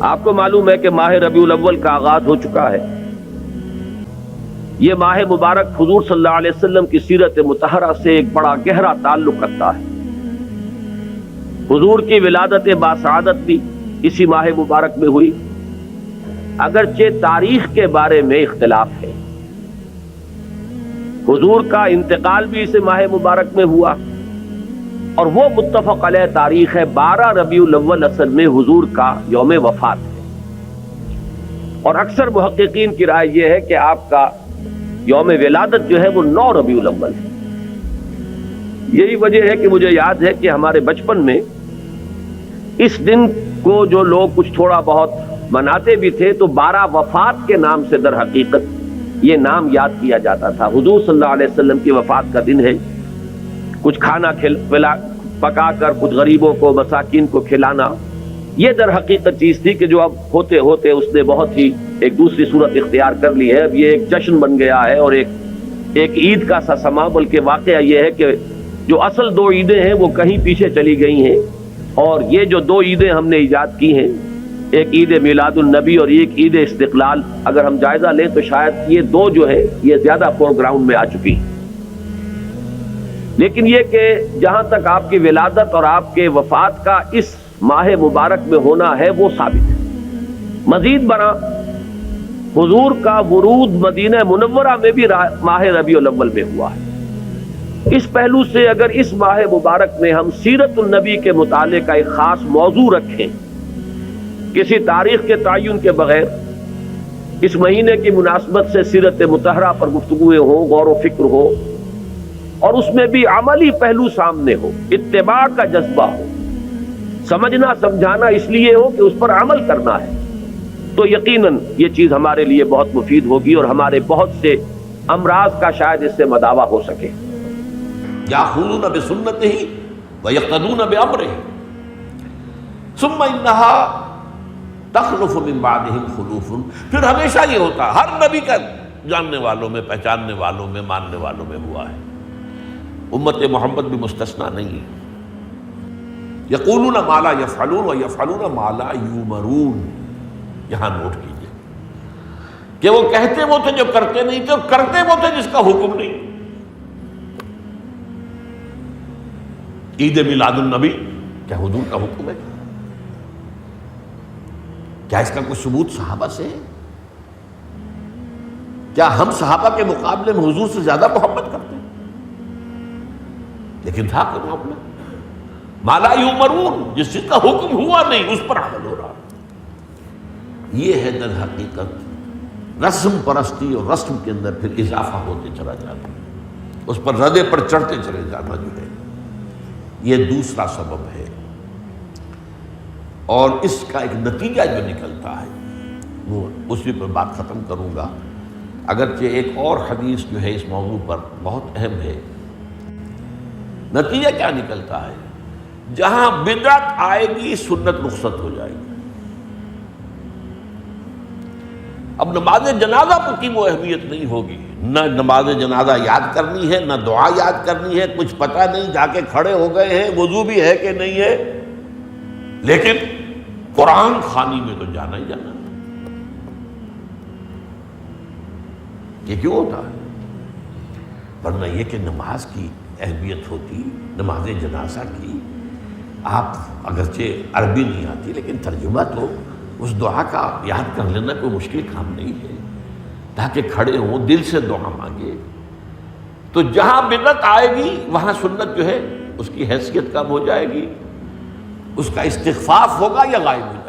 آپ کو معلوم ہے کہ ماہ ربیع الاول کا آغاز ہو چکا ہے۔ یہ ماہ مبارک حضور صلی اللہ علیہ وسلم کی سیرت مطہرہ سے ایک بڑا گہرا تعلق رکھتا ہے۔ حضور کی ولادت باسعادت بھی اسی ماہ مبارک میں ہوئی، اگرچہ تاریخ کے بارے میں اختلاف ہے۔ حضور کا انتقال بھی اس ماہ مبارک میں ہوا، اور وہ متفق علیہ تاریخ ہے 12 ربیع الاول اصل میں حضور کا یوم وفات ہے، اور اکثر محققین کی رائے یہ ہے کہ آپ کا یوم ولادت جو ہے وہ 9 ربیع الاول ہے۔ یہی وجہ ہے کہ مجھے یاد ہے کہ ہمارے بچپن میں اس دن کو جو لوگ کچھ تھوڑا بہت مناتے بھی تھے تو 12 وفات کے نام سے در حقیقت یہ نام یاد کیا جاتا تھا۔ حضور صلی اللہ علیہ وسلم کی وفات کا دن ہے، کچھ کھانا پکا کر کچھ غریبوں کو مساکین کو کھلانا، یہ در حقیقت چیز تھی کہ جو اب ہوتے ہوتے اس نے بہت ہی ایک دوسری صورت اختیار کر لی ہے۔ اب یہ ایک جشن بن گیا ہے اور ایک عید کا سا سما، بلکہ واقعہ یہ ہے کہ جو اصل 2 عیدیں ہیں وہ کہیں پیچھے چلی گئی ہیں، اور یہ جو 2 عیدیں ہم نے ایجاد کی ہیں، ایک عید میلاد النبی اور ایک عید استقلال، اگر ہم جائزہ لیں تو شاید یہ 2 جو ہے یہ زیادہ فور گراؤنڈ میں آ چکی ہیں۔ لیکن یہ کہ جہاں تک آپ کی ولادت اور آپ کے وفات کا اس ماہ مبارک میں ہونا ہے وہ ثابت ہے۔ مزید برآں حضور کا ورود مدینہ منورہ میں بھی ماہ ربیع الاول میں ہوا ہے۔ اس پہلو سے اگر اس ماہ مبارک میں ہم سیرت النبی کے متعلق ایک خاص موضوع رکھیں، کسی تاریخ کے تعین کے بغیر اس مہینے کی مناسبت سے سیرت مطہرہ پر گفتگویں ہوں، غور و فکر ہو، اور اس میں بھی عملی پہلو سامنے ہو، اتباع کا جذبہ ہو، سمجھنا سمجھانا اس لیے ہو کہ اس پر عمل کرنا ہے، تو یقیناً یہ چیز ہمارے لیے بہت مفید ہوگی اور ہمارے بہت سے امراض کا شاید اس سے مداوع ہو سکے۔ یاخذون بسنتہ ویقتدون بامرہ ثم انہا تخلف من بعدہم خلوف۔ پھر ہمیشہ یہ ہوتا، ہر نبی کا جاننے والوں میں، پہچاننے والوں میں، ماننے والوں میں ہوا ہے، امت محمد بھی مستثنیٰ نہیں ہے۔ یقولون ما لا یفعلون ویفعلون ما لا یؤمرون۔ یہاں نوٹ کیجئے کہ وہ کہتے وہ تھے جو کرتے نہیں تھے، اور کرتے وہ تھے جس کا حکم نہیں۔ عید میلاد النبی کیا حضور کا حکم ہے؟ کیا اس کا کوئی ثبوت صحابہ سے ہے؟ کیا ہم صحابہ کے مقابلے میں حضور سے زیادہ محبت کرتے ہیں؟ لیکن تھا کہ معاملہ ما لا یؤمرون، جس چیز کا حکم ہوا نہیں اس پر عمل ہو رہا۔ یہ ہے در حقیقت رسم پرستی، اور رسم کے اندر پھر اضافہ ہوتے چلا جاتا، اس پر ردے پر چڑھتے چلے جانا جو ہے یہ دوسرا سبب ہے۔ اور اس کا ایک نتیجہ جو نکلتا ہے وہ اسی پر بات ختم کروں گا، اگرچہ ایک اور حدیث جو ہے اس موضوع پر بہت اہم ہے۔ نتیجہ کیا نکلتا ہے؟ جہاں بدعت آئے گی سنت رخصت ہو جائے گی۔ اب نماز جنازہ پر کی وہ اہمیت نہیں ہوگی، نہ نماز جنازہ یاد کرنی ہے، نہ دعا یاد کرنی ہے، کچھ پتہ نہیں، جا کے کھڑے ہو گئے ہیں، وضو بھی ہے کہ نہیں ہے، لیکن قرآن خوانی میں تو جانا ہی جانا۔ یہ کیوں ہوتا ہے؟ ورنہ یہ کہ نماز کی اہمیت ہوتی، نماز جنازہ کی، آپ اگرچہ عربی نہیں آتی لیکن ترجمہ تو اس دعا کا یاد کر لینا کوئی مشکل کام نہیں ہے، تاکہ کھڑے ہوں دل سے دعا مانگے۔ تو جہاں بدعت آئے گی وہاں سنت جو ہے اس کی حیثیت کم ہو جائے گی، اس کا استخفاف ہوگا یا غائب ہو جائے گا۔